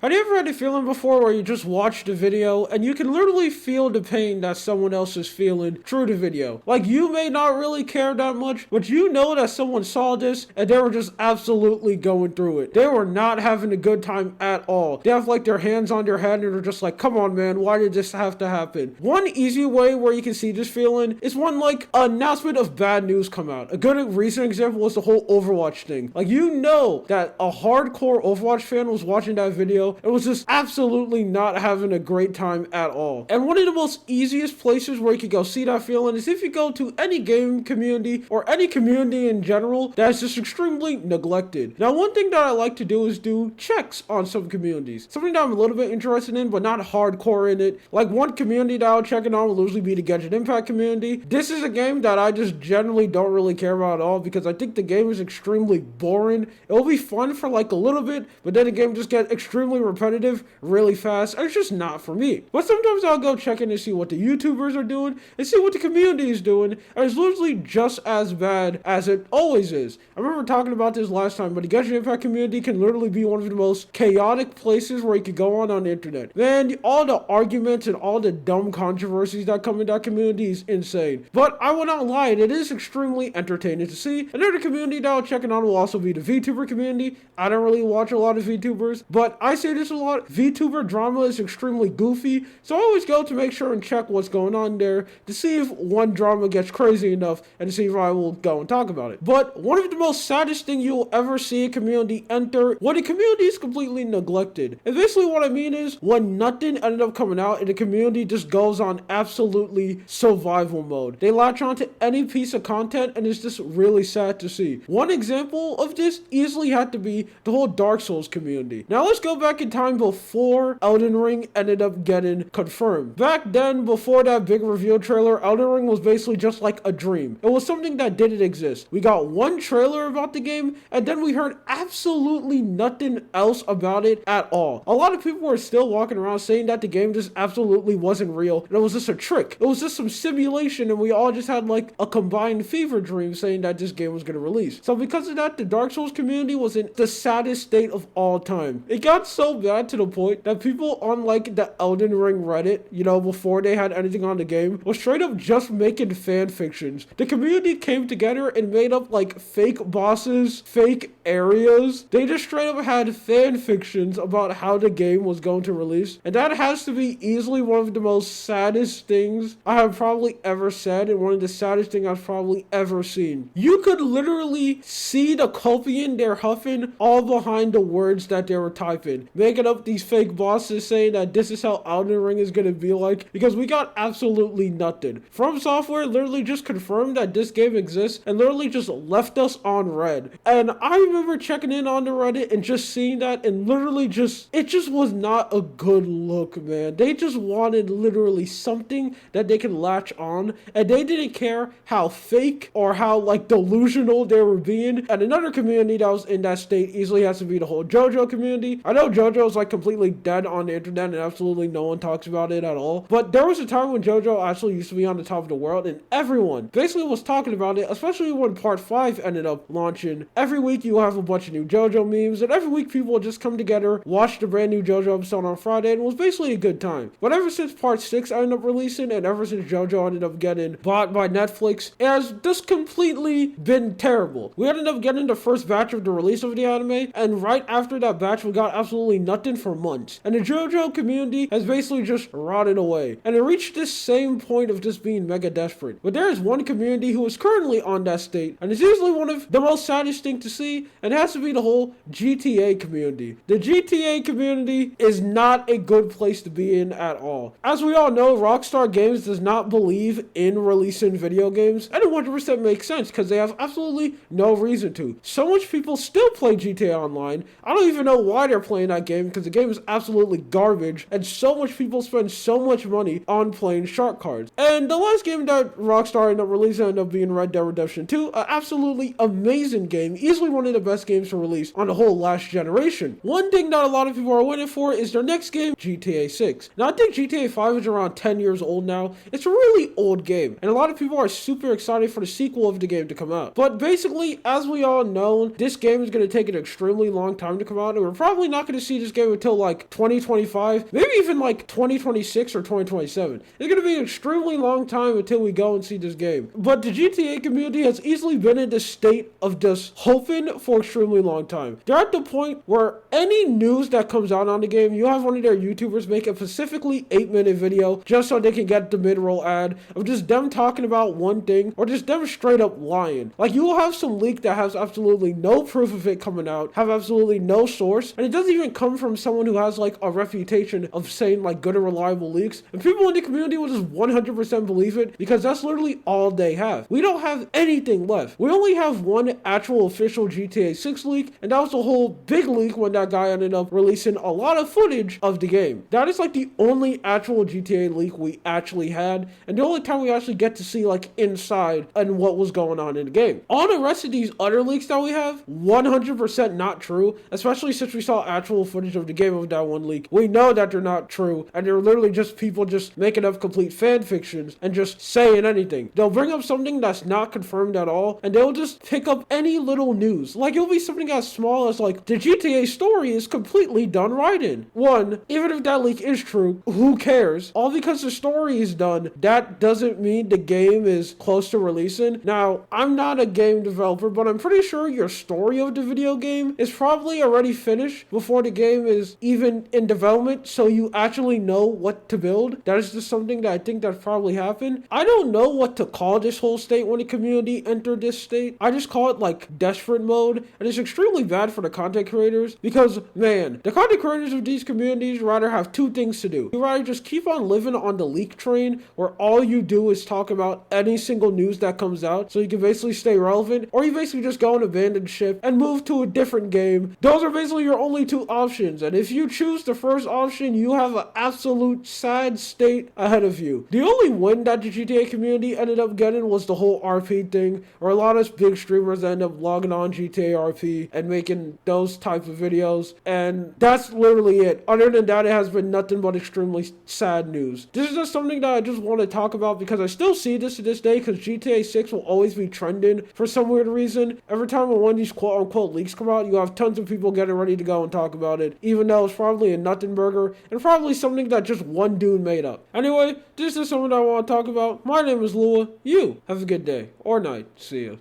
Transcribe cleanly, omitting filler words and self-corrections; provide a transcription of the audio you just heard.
Have you ever had a feeling before where you just watched a video and you can literally feel the pain that someone else is feeling through the video? Like, you may not really care that much, but you know that someone saw this and they were just absolutely going through it. They were not having a good time at all. They have like their hands on their head and they're just like, come on man, why did this have to happen? One easy way where you can see this feeling is when like an announcement of bad news come out. A good recent example was the whole Overwatch thing. Like, you know that a hardcore Overwatch fan was watching that video. It was just absolutely not having a great time at all. And one of the most easiest places where you could go see that feeling is if you go to any game community or any community in general that's just extremely neglected. Now, one thing that I like to do is do checks on some communities. Something that I'm a little bit interested in, but not hardcore in it. Like, one community that I'll check in on will usually be the Genshin Impact community. This is a game that I just generally don't really care about at all because I think the game is extremely boring. It will be fun for like a little bit, but then the game just gets extremely repetitive really fast, and it's just not for me. But sometimes I'll go check in to see what the YouTubers are doing and see what the community is doing, and it's literally just as bad as it always is. I remember talking about this last time, but the Genshin Impact community can literally be one of the most chaotic places where you could go on the internet. Man, all the arguments and all the dumb controversies that come in that community is insane. But I will not lie, it is extremely entertaining to see. Another community that I'll check in on will also be the VTuber community. I don't really watch a lot of VTubers, but I say this a lot, VTuber drama is extremely goofy, so I always go to make sure and check what's going on there to see if one drama gets crazy enough and to see if I will go and talk about it. But one of the most saddest thing you'll ever see a community enter when a community is completely neglected. And basically what I mean is when nothing ended up coming out and the community just goes on absolutely survival mode. They latch on to any piece of content and it's just really sad to see. One example of this easily had to be the whole Dark Souls community. Now let's go back in time before Elden Ring ended up getting confirmed. Back then, before that big reveal trailer, Elden Ring was basically just like a dream. It was something that didn't exist. We got one trailer about the game and then we heard absolutely nothing else about it at all. A lot of people were still walking around saying that the game just absolutely wasn't real and it was just a trick. It was just some simulation and we all just had like a combined fever dream saying that this game was going to release. So because of that, the Dark Souls community was in the saddest state of all time. It got so bad to the point that people on like the Elden Ring Reddit, you know, before they had anything on the game, was straight up just making fan fictions. The community came together and made up like fake bosses, fake areas. They just straight up had fan fictions about how the game was going to release. And that has to be easily one of the most saddest things I have probably ever said and one of the saddest things I've probably ever seen. You could literally see the Copian they're huffing all behind the words that they were typing, making up these fake bosses saying that this is how Elden Ring is going to be like, because we got absolutely nothing. From Software literally just confirmed that this game exists and literally just left us on red. And I remember checking in on the Reddit and just seeing that and literally it just was not a good look, man. They just wanted literally something that they could latch on and they didn't care how fake or how like delusional they were being. And another community that was in that state easily has to be the whole JoJo community. I know JoJo is like completely dead on the internet and absolutely no one talks about it at all, but there was a time when JoJo actually used to be on the top of the world and everyone basically was talking about it, especially when part 5 ended up launching. Every week you have a bunch of new JoJo memes and every week people would just come together, watch the brand new JoJo episode on Friday, and it was basically a good time. But ever since part 6 ended up releasing and ever since JoJo ended up getting bought by Netflix, it has just completely been terrible. We ended up getting the first batch of the release of the anime, and right after that batch we got absolutely nothing for months. And the JoJo community has basically just rotted away. And it reached this same point of just being mega desperate. But there is one community who is currently on that state, and it's usually one of the most saddest things to see, and it has to be the whole GTA community. The GTA community is not a good place to be in at all. As we all know, Rockstar Games does not believe in releasing video games, and it 100% makes sense because they have absolutely no reason to. So much people still play GTA Online. I don't even know why they're playing that game because the game is absolutely garbage, and so much people spend so much money on playing shark cards. And the last game that Rockstar ended up releasing ended up being Red Dead Redemption 2, an absolutely amazing game, easily one of the best games to release on the whole last generation. One thing that a lot of people are waiting for is their next game, GTA 6. Now I think GTA 5 is around 10 years old now. It's a really old game, and a lot of people are super excited for the sequel of the game to come out. But basically, as we all know, this game is going to take an extremely long time to come out, and we're probably not going to see this game until like 2025, maybe even like 2026 or 2027. It's going to be an extremely long time until we go and see this game. But the GTA community has easily been in this state of just hoping for an extremely long time. They're at the point where any news that comes out on the game, you have one of their YouTubers make a specifically 8-minute video just so they can get the mid-roll ad of just them talking about one thing or just them straight up lying. Like, you will have some leak that has absolutely no proof of it coming out, have absolutely no source, and it doesn't even come from someone who has like a reputation of saying like good and reliable leaks, and people in the community will just 100% believe it because that's literally all they have. We don't have anything left. We only have one actual official GTA 6 leak, and that was the whole big leak when that guy ended up releasing a lot of footage of the game. That is like the only actual GTA leak we actually had, and the only time we actually get to see like inside and what was going on in the game. All the rest of these other leaks that we have, 100% not true, especially since we saw actual footage of the game of that one leak. We know that they're not true, and they're literally just people just making up complete fan fictions and just saying anything. They'll bring up something that's not confirmed at all, and they'll just pick up any little news. Like, it'll be something as small as like, the GTA story is completely done writing. One, even if that leak is true, who cares? All because the story is done, that doesn't mean the game is close to releasing. Now, I'm not a game developer, but I'm pretty sure your story of the video game is probably already finished before the game is even in development, so you actually know what to build. That is just something that I think that probably happened. I don't know what to call this whole state when the community entered this state. I just call it like desperate mode, and it's extremely bad for the content creators because, man, the content creators of these communities rather have two things to do. You rather just keep on living on the leak train where all you do is talk about any single news that comes out so you can basically stay relevant, or you basically just go and abandon ship and move to a different game. Those are basically your only two options, and if you choose the first option, you have an absolute sad state ahead of you. The only win that the GTA community ended up getting was the whole RP thing, where a lot of big streamers end up logging on GTA RP and making those type of videos, and that's literally it. Other than that, it has been nothing but extremely sad news. This is just something that I just want to talk about because I still see this to this day, because GTA 6 will always be trending for some weird reason. Every time one of these quote-unquote leaks come out, you have tons of people getting ready to go and talk about it, even though it's probably a nothing burger and probably something that just one dude made up. Anyway, this is something I want to talk about. My name is Lua. You have a good day or night. See ya.